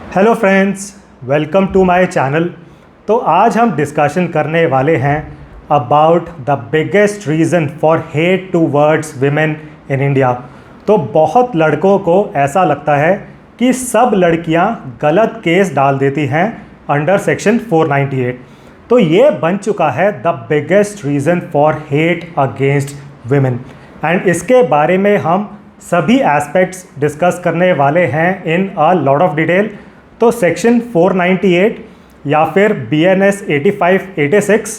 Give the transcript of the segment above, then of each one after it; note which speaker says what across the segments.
Speaker 1: Hello friends, welcome to my channel. तो आज हम डिस्कशन करने वाले हैं about the biggest reason for hate towards women in India. तो बहुत लड़कों को ऐसा लगता है कि सब लड़कियां गलत केस डाल देती हैं अंडर सेक्शन 498। तो ये बन चुका है the biggest reason for hate against women and इसके बारे में हम सभी एस्पेक्ट्स डिस्कस करने वाले हैं इन अ लॉट ऑफ डिटेल। तो सेक्शन 498 या फिर BNS 8586,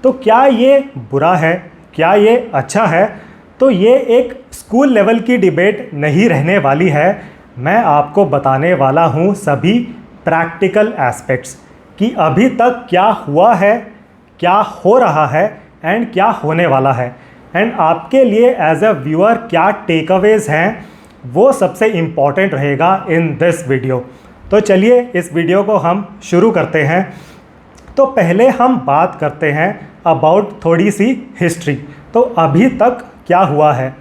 Speaker 1: तो क्या ये बुरा है, क्या ये अच्छा है? तो ये एक स्कूल लेवल की डिबेट नहीं रहने वाली है। मैं आपको बताने वाला हूँ सभी प्रैक्टिकल एस्पेक्ट्स कि अभी तक क्या हुआ है, क्या हो रहा है एंड क्या होने वाला है, एंड आपके लिए एज अ व्यूअर क्या टेकअवेज हैं, वो सबसे इम्पॉर्टेंट रहेगा इन दिस वीडियो। तो चलिए इस वीडियो को हम शुरू करते हैं। तो पहले हम बात करते हैं अबाउट थोड़ी सी हिस्ट्री। तो अभी तक क्या हुआ है?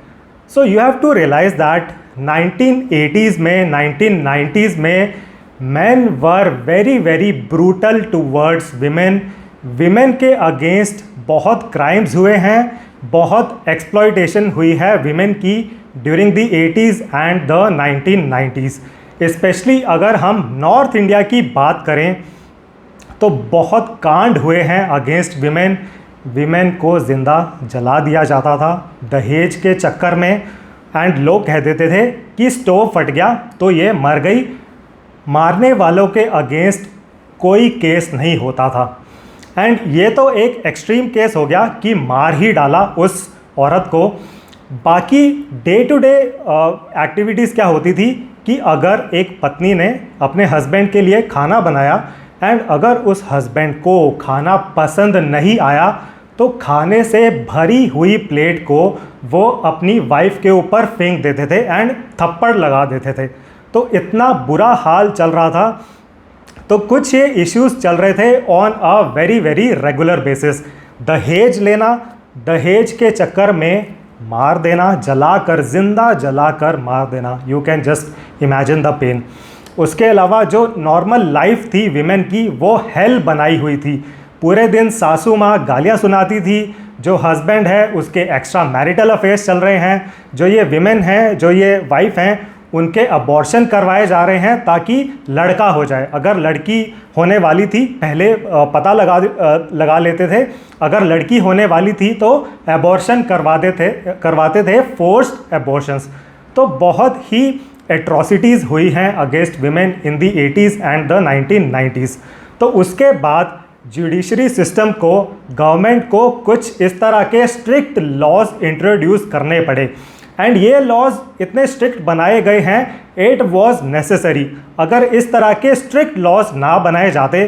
Speaker 1: So you have to realize that 1980s में 1990s में man were very very brutal towards women. Women के अगेंस्ट बहुत क्राइम्स हुए हैं, बहुत एक्सप्लॉयटेशन हुई है विमेन की during the 80s and the 1990s। Specially अगर हम नॉर्थ इंडिया की बात करें तो बहुत कांड हुए हैं अगेंस्ट विमेन। विमेन को ज़िंदा जला दिया जाता था दहेज के चक्कर में, एंड लोग कह देते थे कि स्टोव फट गया तो ये मर गई। मारने वालों के अगेंस्ट कोई केस नहीं होता था, एंड ये तो एक एक्सट्रीम केस हो गया कि मार ही डाला उस औरत को। बाकी डे टू डे एक्टिविटीज़ क्या होती थी कि अगर एक पत्नी ने अपने हस्बैंड के लिए खाना बनाया एंड अगर उस हस्बैंड को खाना पसंद नहीं आया तो खाने से भरी हुई प्लेट को वो अपनी वाइफ के ऊपर फेंक देते थे एंड थप्पड़ लगा देते थे। तो इतना बुरा हाल चल रहा था। तो कुछ ये इश्यूज चल रहे थे on a very very regular basis. दहेज लेना, दहेज के चक्कर में मार देना, जलाकर, जिंदा जलाकर मार देना। You can just imagine the pain. उसके अलावा जो नॉर्मल लाइफ थी विमेन की वो हेल बनाई हुई थी। पूरे दिन सासू माँ गालियाँ सुनाती थी, जो हस्बैंड है उसके एक्स्ट्रा मैरिटल अफेयर्स चल रहे हैं, जो ये विमेन हैं, जो ये वाइफ हैं, उनके अबॉर्शन करवाए जा रहे हैं ताकि लड़का हो जाए। अगर लड़की होने वाली थी पहले पता लगा लेते थे, अगर लड़की होने वाली थी तो अबॉर्शन करवाते थे फोर्स्ड अबॉर्शंस। तो बहुत ही एट्रॉसिटीज़ हुई हैं against women in the 80s and the 1990s। तो उसके बाद जुडिशरी सिस्टम को, गवर्नमेंट को कुछ इस तरह के स्ट्रिक्ट लॉज इंट्रोड्यूस करने पड़े, एंड ये लॉज इतने स्ट्रिक्ट बनाए गए हैं, इट वॉज नेसेसरी। अगर इस तरह के स्ट्रिक्ट लॉज ना बनाए जाते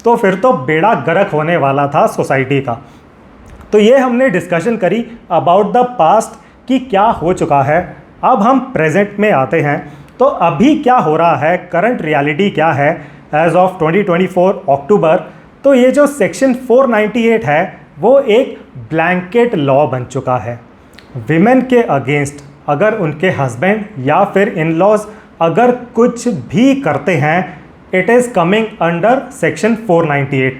Speaker 1: तो फिर तो बेड़ा गर्क होने वाला था सोसाइटी का। तो ये हमने डिस्कशन करी अबाउट द पास्ट कि क्या हो चुका है। अब हम प्रेजेंट में आते हैं। तो अभी क्या हो रहा है, करंट रियलिटी क्या है एज ऑफ 2024 अक्टूबर। तो ये जो सेक्शन 498 है वो एक ब्लैंकेट लॉ बन चुका है। विमेन के अगेंस्ट अगर उनके हस्बैंड या फिर इन लॉज अगर कुछ भी करते हैं, it is coming under section 498।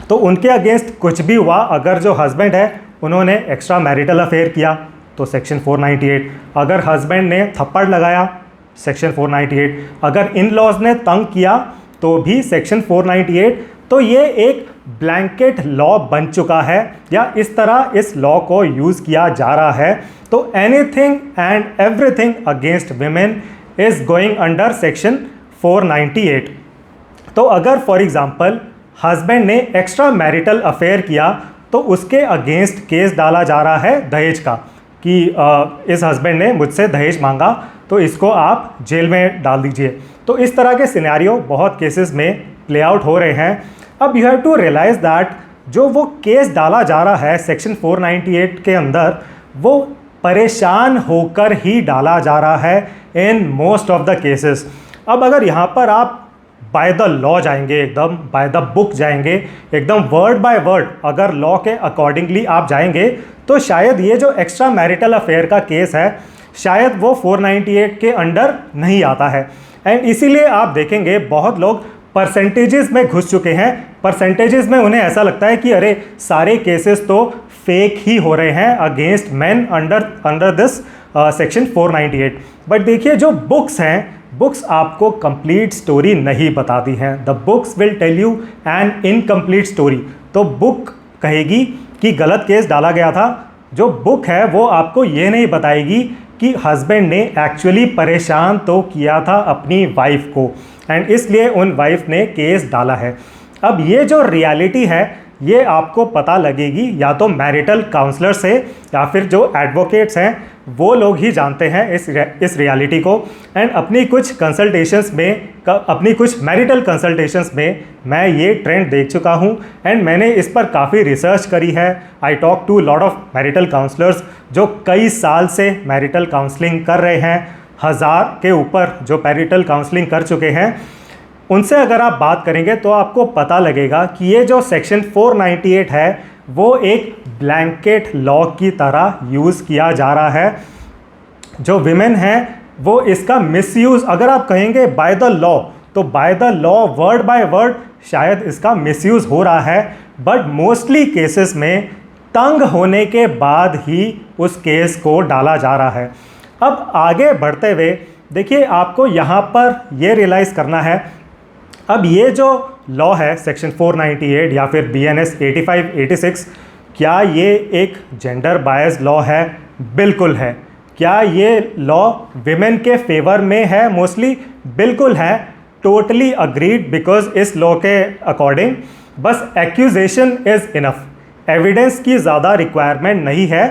Speaker 1: तो उनके अगेंस्ट कुछ भी हुआ, अगर जो हस्बैंड है उन्होंने एक्स्ट्रा मैरिटल अफेयर किया तो सेक्शन 498, अगर हस्बैंड ने थप्पड़ लगाया सेक्शन 498, अगर इन लॉज ने तंग किया तो भी सेक्शन 498। तो ये एक ब्लैंकेट लॉ बन चुका है, या इस तरह इस लॉ को यूज़ किया जा रहा है। तो anything and everything against women is going under section 498। तो अगर फॉर एग्जांपल हस्बैंड ने एक्स्ट्रा मैरिटल अफेयर किया तो उसके अगेंस्ट केस डाला जा रहा है दहेज का कि इस हस्बैंड ने मुझसे दहेज मांगा तो इसको आप जेल में डाल दीजिए। तो इस तरह के सिनेरियो बहुत केसेस में प्ले आउट हो रहे हैं। अब you have to realize that जो वो केस डाला जा रहा है सेक्शन 498 के अंदर, वो परेशान होकर ही डाला जा रहा है in most of the cases. अब अगर यहाँ पर आप बाय द लॉ जाएंगे, एकदम बाय द बुक जाएंगे, एकदम वर्ड बाय वर्ड अगर लॉ के अकॉर्डिंगली आप जाएंगे, तो शायद ये जो एक्स्ट्रा मैरिटल अफेयर का केस है शायद वो 498 के अंडर नहीं आता है। एंड इसीलिए आप देखेंगे बहुत लोग परसेंटेजेस में घुस चुके हैं। परसेंटेजेस में उन्हें ऐसा लगता है कि अरे सारे केसेस तो फेक ही हो रहे हैं against man under this section 498। But देखिए जो बुक्स हैं, बुक्स आपको कंप्लीट स्टोरी नहीं बताती हैं। The books will tell you an incomplete story. तो बुक कहेगी कि गलत केस डाला गया था, जो बुक है वो आपको ये नहीं बताएगी कि हस्बैंड ने एक्चुअली परेशान तो किया था अपनी वाइफ को एंड इसलिए उन वाइफ ने केस डाला है। अब ये जो रियलिटी है ये आपको पता लगेगी या तो मैरिटल काउंसलर से या फिर जो एडवोकेट्स हैं वो लोग ही जानते हैं इस रियलिटी को। एंड अपनी कुछ कंसल्टेशंस में, अपनी कुछ मैरिटल कंसल्टेशंस में मैं ये ट्रेंड देख चुका हूँ एंड मैंने इस पर काफ़ी रिसर्च करी है। I talk to lot of marital counsellors जो कई साल से मैरिटल काउंसलिंग कर रहे हैं, 1000 के ऊपर जो मैरिटल काउंसलिंग कर चुके हैं। उनसे अगर आप बात करेंगे तो आपको पता लगेगा कि ये जो सेक्शन 498 है वो एक ब्लैंकेट लॉ की तरह यूज़ किया जा रहा है। जो विमेन हैं वो इसका मिसयूज़, अगर आप कहेंगे बाय द लॉ, तो by the law word by word शायद इसका मिसयूज़ हो रहा है, बट मोस्टली केसेस में तंग होने के बाद ही उस केस को डाला जा रहा है। अब आगे बढ़ते हुए देखिए आपको यहाँ पर ये रियलाइज़ करना है, अब ये जो लॉ है सेक्शन 498 या फिर BNS 8586, क्या ये एक जेंडर बायस लॉ है? बिल्कुल है। क्या ये लॉ विमेन के फेवर में है? मोस्टली बिल्कुल है। टोटली अग्रीड, बिकॉज इस लॉ के अकॉर्डिंग बस एक्यूजेशन इज़ इनफ, एविडेंस की ज़्यादा रिक्वायरमेंट नहीं है,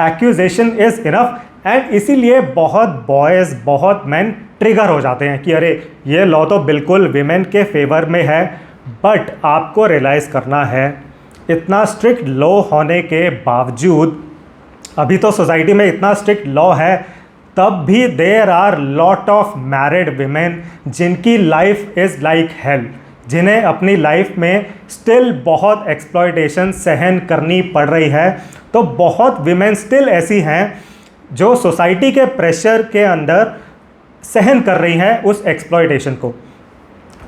Speaker 1: एक्यूजेशन इज़ इनफ। एंड इसीलिए बहुत बॉयज़, बहुत मैन ट्रिगर हो जाते हैं कि अरे ये लॉ तो बिल्कुल विमेन के फेवर में है। बट आपको रियलाइज़ करना है इतना स्ट्रिक्ट लॉ होने के बावजूद, अभी तो सोसाइटी में इतना स्ट्रिक्ट लॉ है, तब भी there are lot of married women जिनकी लाइफ इज़ लाइक हेल, जिन्हें अपनी लाइफ में स्टिल बहुत एक्सप्लॉयटेशन सहन करनी पड़ रही है। तो बहुत विमेन स्टिल ऐसी हैं जो सोसाइटी के प्रेशर के अंदर सहन कर रही हैं उस एक्सप्लॉयटेशन को।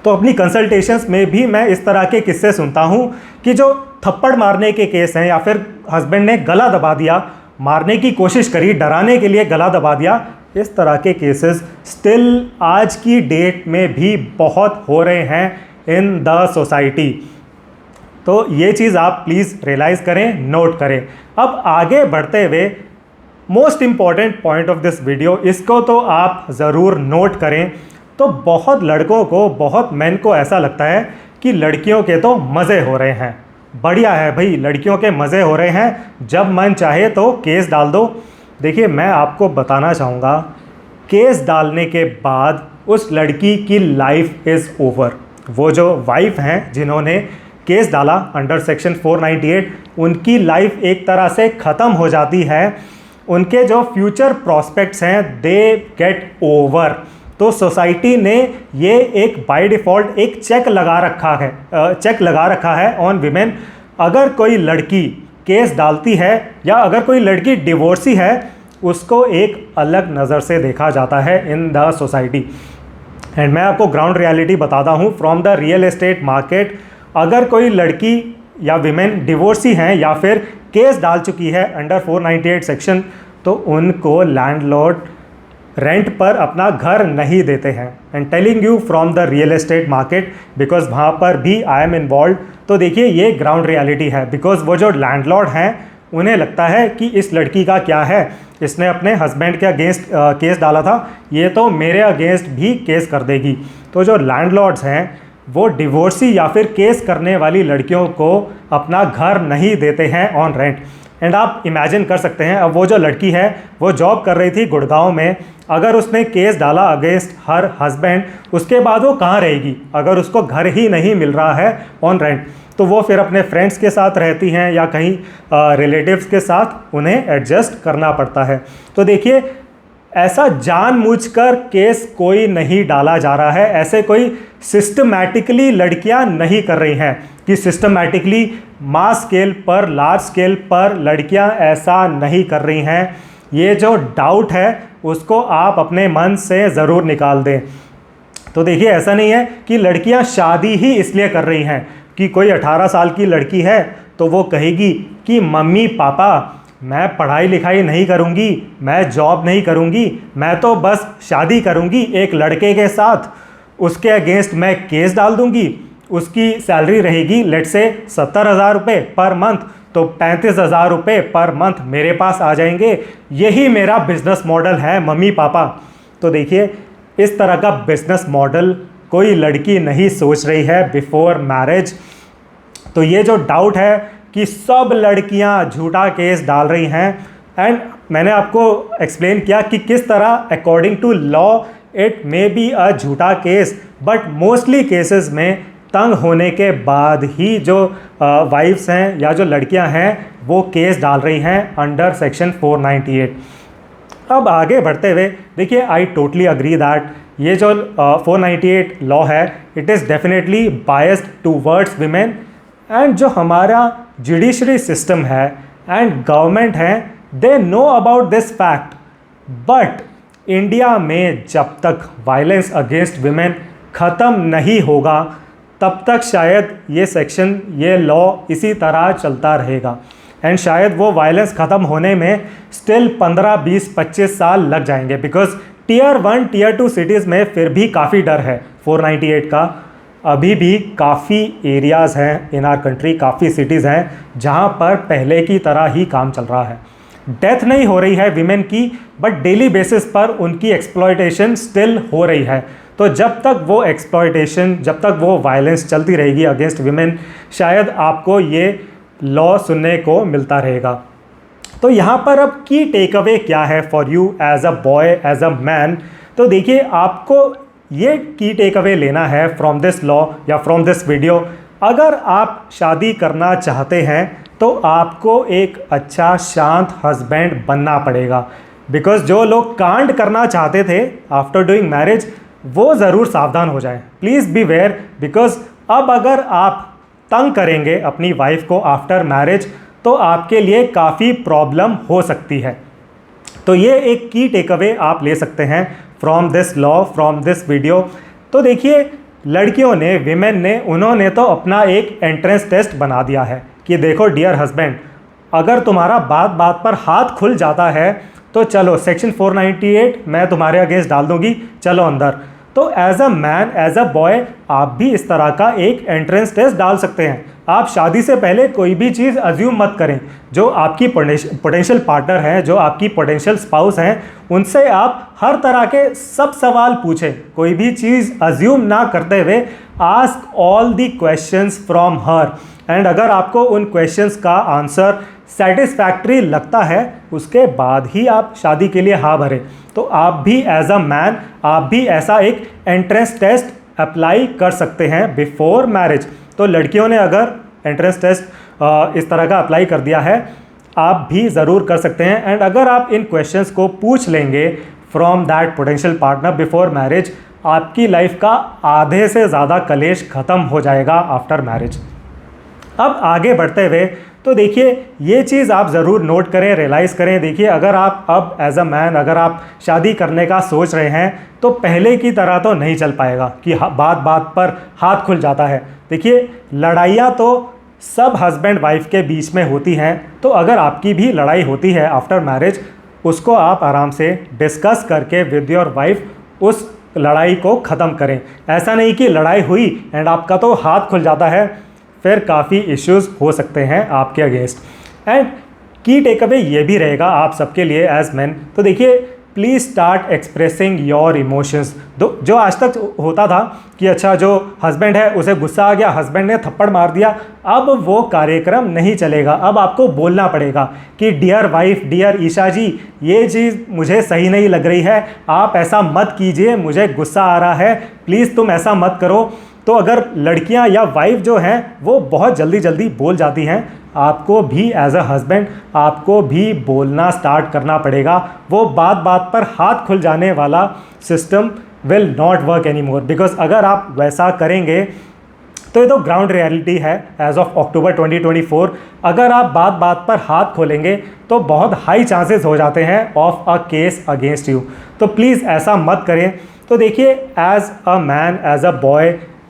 Speaker 1: तो अपनी कंसल्टेशंस में भी मैं इस तरह के किस्से सुनता हूँ कि जो थप्पड़ मारने के केस हैं या फिर हस्बैंड ने गला दबा दिया, मारने की कोशिश करी, डराने के लिए गला दबा दिया, इस तरह के केसेस स्टिल आज की डेट में भी बहुत हो रहे हैं इन द सोसाइटी। तो ये चीज़ आप प्लीज़ रियलाइज़ करें, नोट करें। अब आगे बढ़ते हुए most important point of this video, इसको तो आप ज़रूर नोट करें। तो बहुत लड़कों को, बहुत मेन को ऐसा लगता है कि लड़कियों के तो मज़े हो रहे हैं। बढ़िया है भाई, लड़कियों के मज़े हो रहे हैं, जब मन चाहे तो केस डाल दो। देखिए मैं आपको बताना चाहूँगा, केस डालने के बाद उस लड़की की लाइफ इज़ ओवर। वो जो वाइफ हैं जिन्होंने केस डाला अंडर सेक्शन 498, उनकी लाइफ एक तरह से ख़त्म हो जाती है। उनके जो फ्यूचर प्रॉस्पेक्ट्स हैं दे गेट ओवर। तो सोसाइटी ने ये एक बाय डिफ़ॉल्ट एक चेक लगा रखा है ऑन विमेन। अगर कोई लड़की केस डालती है या अगर कोई लड़की डिवोर्सी है, उसको एक अलग नज़र से देखा जाता है इन द सोसाइटी। एंड मैं आपको ग्राउंड रियलिटी बताता हूँ from the real estate market. अगर कोई लड़की या विमेन डिवोर्सी हैं या फिर केस डाल चुकी है अंडर 498 सेक्शन, तो उनको लैंडलॉर्ड रेंट पर अपना घर नहीं देते हैं। And telling you from the real estate market, because वहाँ पर भी आई एम इन्वॉल्व। तो देखिए ये ग्राउंड रियलिटी है, बिकॉज वो जो लैंडलॉर्ड हैं उन्हें लगता है कि इस लड़की का क्या है, इसने अपने हस्बैंड के अगेंस्ट केस डाला था, ये तो मेरे अगेंस्ट भी केस कर देगी। तो जो लैंडलॉर्ड्स हैं वो डिवोर्सी या फिर केस करने वाली लड़कियों को अपना घर नहीं देते हैं ऑन रेंट। एंड आप इमेजिन कर सकते हैं, अब वो जो लड़की है वो जॉब कर रही थी गुड़गांव में, अगर उसने केस डाला अगेंस्ट हर हस्बैंड, उसके बाद वो कहाँ रहेगी? अगर उसको घर ही नहीं मिल रहा है ऑन रेंट, तो वो फिर अपने फ्रेंड्स के साथ रहती हैं या कहीं रिलेटिव्स के साथ उन्हें एडजस्ट करना पड़ता है। तो देखिए ऐसा जानबूझकर केस कोई नहीं डाला जा रहा है, ऐसे कोई सिस्टमैटिकली लड़कियां नहीं कर रही हैं कि सिस्टमैटिकली मास स्केल पर, लार्ज स्केल पर लड़कियां ऐसा नहीं कर रही हैं। ये जो डाउट है उसको आप अपने मन से ज़रूर निकाल दें। तो देखिए ऐसा नहीं है कि लड़कियां शादी ही इसलिए कर रही हैं कि कोई 18 साल की लड़की है तो वो कहेगी कि मम्मी पापा मैं पढ़ाई लिखाई नहीं करूँगी, मैं जॉब नहीं करूँगी, मैं तो बस शादी करूँगी एक लड़के के साथ, उसके अगेंस्ट मैं केस डाल दूँगी, उसकी सैलरी रहेगी लेट से 70,000 रुपये पर मंथ, तो 35,000 रुपये पर मंथ मेरे पास आ जाएंगे, यही मेरा बिजनेस मॉडल है मम्मी पापा। तो देखिए इस तरह का बिजनेस मॉडल कोई लड़की नहीं सोच रही है बिफोर मैरिज। तो ये जो डाउट है कि सब लड़कियां झूठा केस डाल रही हैं, एंड मैंने आपको एक्सप्लेन किया कि किस तरह according to law it may be a झूठा केस, बट मोस्टली केसेस में तंग होने के बाद ही जो वाइफ्स हैं या जो लड़कियां हैं वो केस डाल रही हैं अंडर सेक्शन 498। अब आगे बढ़ते हुए देखिए आई टोटली अग्री दैट ये जो 498 लॉ है it is definitely biased towards women, and जो हमारा जुडिशरी सिस्टम है एंड गवर्नमेंट है they know about this fact, but India में जब तक वायलेंस अगेंस्ट विमेन ख़त्म नहीं होगा तब तक शायद ये सेक्शन ये लॉ इसी तरह चलता रहेगा, एंड शायद वो वायलेंस ख़त्म होने में स्टिल 15, 20, 25 साल लग जाएंगे, बिकॉज टियर 1, टियर 2 सिटीज़ में फिर भी काफ़ी डर है 498 का। अभी भी काफ़ी एरियाज़ हैं इन आर कंट्री, काफ़ी सिटीज़ हैं जहाँ पर पहले की तरह ही काम चल रहा है। डेथ नहीं हो रही है विमेन की, बट डेली बेसिस पर उनकी एक्सप्लॉयटेशन स्टिल हो रही है। तो जब तक वो एक्सप्लॉयटेशन, जब तक वो वायलेंस चलती रहेगी अगेंस्ट विमेन, शायद आपको ये लॉ सुनने को मिलता रहेगा। तो यहाँ पर अब की टेक अवे क्या है for you as a boy, as a man. तो देखिए आपको ये की टेक अवे लेना है फ्रॉम दिस लॉ या फ्रॉम दिस वीडियो। अगर आप शादी करना चाहते हैं तो आपको एक अच्छा शांत हस्बैंड बनना पड़ेगा, बिकॉज जो लोग कांड करना चाहते थे आफ्टर डूइंग मैरिज वो ज़रूर सावधान हो जाएं, प्लीज़ बी वेयर, बिकॉज अब अगर आप तंग करेंगे अपनी वाइफ को आफ्टर मैरिज तो आपके लिए काफ़ी प्रॉब्लम हो सकती है। तो ये एक की टेक अवे आप ले सकते हैं from this law, from this video. तो देखिए लड़कियों ने, विमेन ने, उन्होंने तो अपना एक एंट्रेंस टेस्ट बना दिया है कि देखो डियर हस्बैंड, अगर तुम्हारा बात बात पर हाथ खुल जाता है तो चलो सेक्शन 498 मैं तुम्हारे अगेंस्ट डाल दूंगी, चलो अंदर। तो as a man, as a boy आप भी इस तरह का एक एंट्रेंस टेस्ट डाल सकते हैं। आप शादी से पहले कोई भी चीज़ अज्यूम मत करें। जो आपकी पोटेंशियल पार्टनर हैं, जो आपकी पोटेंशियल स्पाउस हैं, उनसे आप हर तरह के सब सवाल पूछें, कोई भी चीज़ अज्यूम ना करते हुए ask all the questions from her, and अगर आपको उन क्वेश्चंस का आंसर सेटिस्फैक्ट्री लगता है उसके बाद ही आप शादी के लिए हाँ भरें। तो आप भी एज अ मैन, आप भी ऐसा एक एंट्रेंस टेस्ट अप्लाई कर सकते हैं बिफोर मैरिज। तो लड़कियों ने अगर एंट्रेंस टेस्ट इस तरह का अप्लाई कर दिया है, आप भी ज़रूर कर सकते हैं। एंड अगर आप इन क्वेश्चंस को पूछ लेंगे from that potential partner before marriage, आपकी लाइफ का आधे से ज़्यादा कलेश ख़त्म हो जाएगा आफ्टर मैरिज। अब आगे बढ़ते हुए तो देखिए ये चीज़ आप ज़रूर नोट करें, रियलाइज़ करें। देखिए अगर आप अब एज अ मैन अगर आप शादी करने का सोच रहे हैं तो पहले की तरह तो नहीं चल पाएगा कि बात बात पर हाथ खुल जाता है। देखिए लड़ाइयाँ तो सब हस्बैंड वाइफ के बीच में होती हैं, तो अगर आपकी भी लड़ाई होती है आफ्टर मैरिज, उसको आप आराम से डिस्कस करके विद योर वाइफ उस लड़ाई को ख़त्म करें। ऐसा नहीं कि लड़ाई हुई एंड आपका तो हाथ खुल जाता है, फिर काफ़ी इश्यूज़ हो सकते हैं आपके अगेंस्ट। एंड की टेक अवे ये भी रहेगा आप सबके लिए एज मैन। तो देखिए please start expressing your emotions. जो आज तक होता था कि अच्छा जो हस्बैंड है उसे गुस्सा आ गया, हस्बैंड ने थप्पड़ मार दिया, अब वो कार्यक्रम नहीं चलेगा। अब आपको बोलना पड़ेगा कि डियर वाइफ, डियर ईशा जी, ये चीज़ मुझे सही नहीं लग रही है, आप ऐसा मत कीजिए, मुझे गुस्सा आ रहा है, प्लीज़ तुम ऐसा मत करो। तो अगर लड़कियां या वाइफ जो हैं वो बहुत जल्दी जल्दी बोल जाती हैं, आपको भी एज अ हस्बैंड आपको भी बोलना स्टार्ट करना पड़ेगा। वो बात बात पर हाथ खुल जाने वाला system will not work any more, because अगर आप वैसा करेंगे तो ये तो ग्राउंड रियलिटी है एज ऑफ अक्टूबर 2024। अगर आप बात बात पर हाथ खोलेंगे तो बहुत हाई चांसेस हो जाते हैं of a case against you. तो प्लीज़ ऐसा मत करें। तो देखिए, as a man, as a boy,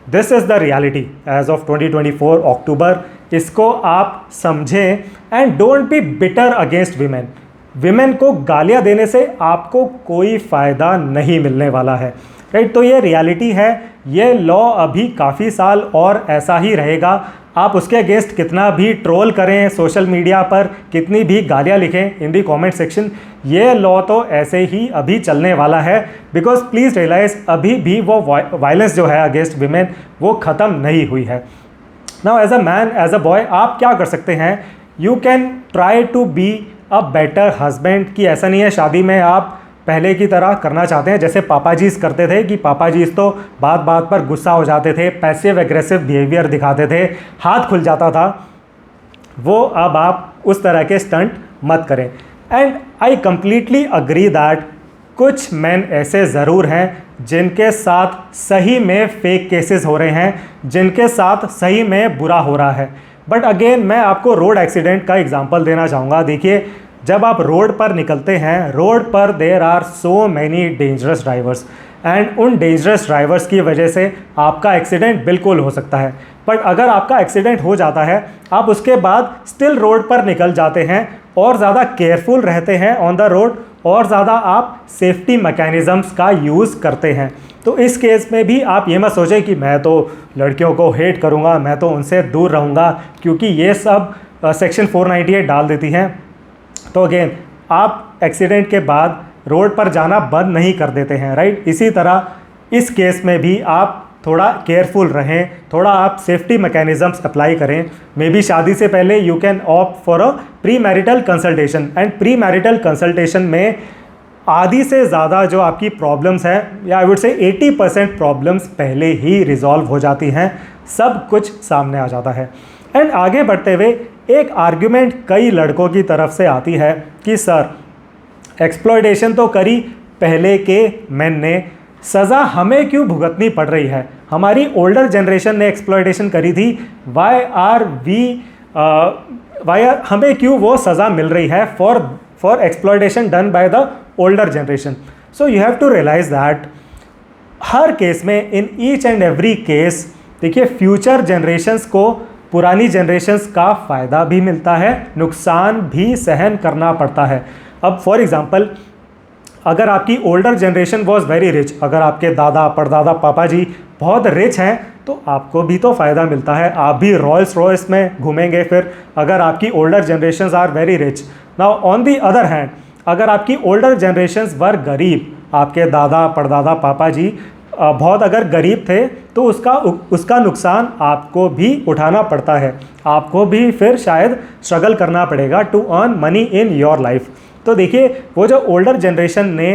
Speaker 1: this is the reality as of 2024 October. इसको आप समझें and don't be bitter against women. Women को गालियाँ देने से आपको कोई फ़ायदा नहीं मिलने वाला है, राइट। तो ये रियलिटी है, ये लॉ अभी काफ़ी साल और ऐसा ही रहेगा। आप उसके अगेंस्ट कितना भी ट्रोल करें सोशल मीडिया पर, कितनी भी गालियाँ लिखें इन दी कमेंट सेक्शन, ये लॉ तो ऐसे ही अभी चलने वाला है। बिकॉज प्लीज़ रियलाइज, अभी भी वो वायलेंस जो है अगेंस्ट विमेन वो ख़त्म नहीं हुई है। Now as a man, as a boy, आप क्या कर सकते हैं? You can try to be a better husband. कि ऐसा नहीं है शादी में आप पहले की तरह करना चाहते हैं जैसे पापा जीज करते थे, कि पापा जीज तो बात बात पर गुस्सा हो जाते थे, पैसिव एग्रेसिव बिहेवियर दिखाते थे, हाथ खुल जाता था। वो अब आप उस तरह के स्टंट मत करें। And I completely agree that कुछ मैन ऐसे ज़रूर हैं जिनके साथ सही में फेक केसेस हो रहे हैं, जिनके साथ सही में बुरा हो रहा है। बट अगेन मैं आपको रोड एक्सीडेंट का एग्जांपल देना चाहूँगा। देखिए, जब आप रोड पर निकलते हैं, रोड पर there are so many dangerous drivers and उन डेंजरस ड्राइवर्स की वजह से आपका एक्सीडेंट बिल्कुल हो सकता है। बट अगर आपका एक्सीडेंट हो जाता है, आप उसके बाद स्टिल रोड पर निकल जाते हैं और ज़्यादा केयरफुल रहते हैं ऑन द रोड, और ज़्यादा आप सेफ्टी मैकेनिज़म्स का यूज़ करते हैं। तो इस केस में भी आप ये मत सोचें कि मैं तो लड़कियों को हेट करूँगा, मैं तो उनसे दूर रहूँगा, क्योंकि ये सब सेक्शन 498 डाल देती हैं। तो अगेन, आप एक्सीडेंट के बाद रोड पर जाना बंद नहीं कर देते हैं, राइट। इसी तरह इस केस में भी आप थोड़ा केयरफुल रहें, थोड़ा आप सेफ्टी मैकेनिज़म्स अप्लाई करें। मे बी शादी से पहले you can opt for a pre marital consultation, and pre marital consultation में आधी से ज़्यादा जो आपकी प्रॉब्लम्स हैं, या आई वुड से 80% प्रॉब्लम्स पहले ही रिजॉल्व हो जाती हैं, सब कुछ सामने आ जाता है। एंड आगे बढ़ते हुए एक आर्ग्यूमेंट कई लड़कों की तरफ से आती है कि सर, एक्सप्लॉयटेशन तो करी पहले के मेन ने, सज़ा हमें क्यों भुगतनी पड़ रही है? हमारी ओल्डर जनरेशन ने एक्सप्लॉयटेशन करी थी, हमें क्यों वो सज़ा मिल रही है for exploitation done by the older generation? So you have to realize that हर केस में, in each and every case, देखिए, फ्यूचर जनरेशन्स को पुरानी जनरेशन्स का फ़ायदा भी मिलता है, नुकसान भी सहन करना पड़ता है। अब फॉर एग्ज़ाम्पल, अगर आपकी older generation was very rich, अगर आपके दादा परदादा पापा जी बहुत रिच हैं, तो आपको भी तो फ़ायदा मिलता है, आप भी रॉयल्स रॉयस में घूमेंगे फिर, अगर आपकी older generations are very rich. Now on the other hand, अगर आपकी ओल्डर जनरेशन्स वर गरीब, आपके दादा परदादा पापा जी बहुत अगर गरीब थे, तो उसका नुकसान आपको भी उठाना पड़ता है, आपको भी फिर शायद स्ट्रगल करना पड़ेगा to earn money in your life. तो देखिए, वो जो ओल्डर जनरेशन ने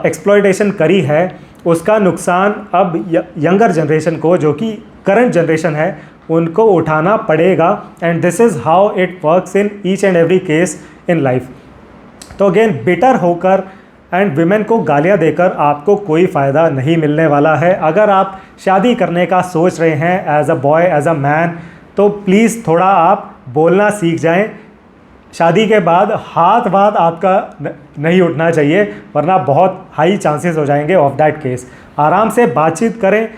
Speaker 1: एक्सप्लॉयटेशन करी है, उसका नुकसान अब यंगर जनरेशन को, जो कि करंट जनरेशन है, उनको उठाना पड़ेगा। And this is how it works in each and every case in life. तो अगेन, बिटर होकर एंड विमेन को गालियाँ देकर आपको कोई फ़ायदा नहीं मिलने वाला है। अगर आप शादी करने का सोच रहे हैं as a boy, as a man, तो प्लीज़ थोड़ा आप बोलना सीख जाएं। शादी के बाद हाथ वाथ आपका नहीं उठना चाहिए, वरना बहुत हाई चांसेस हो जाएंगे ऑफ दैट केस। आराम से बातचीत करें,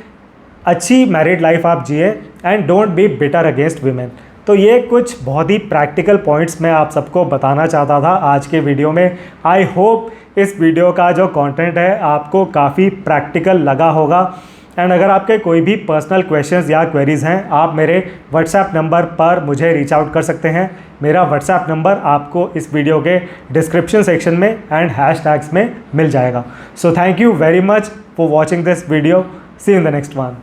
Speaker 1: अच्छी मैरिड लाइफ आप जिए, and don't be bitter against women. तो ये कुछ बहुत ही प्रैक्टिकल पॉइंट्स मैं आप सबको बताना चाहता था आज के वीडियो में। आई होप इस वीडियो का जो कंटेंट है आपको काफ़ी प्रैक्टिकल लगा होगा। एंड अगर आपके कोई भी पर्सनल क्वेश्चंस या क्वेरीज़ हैं, आप मेरे व्हाट्सएप नंबर पर मुझे रीच आउट कर सकते हैं। मेरा व्हाट्सएप नंबर आपको इस वीडियो के डिस्क्रिप्शन सेक्शन में एंड हैशटैग्स में मिल जाएगा। So thank you very much for watching this video. See you in the next one.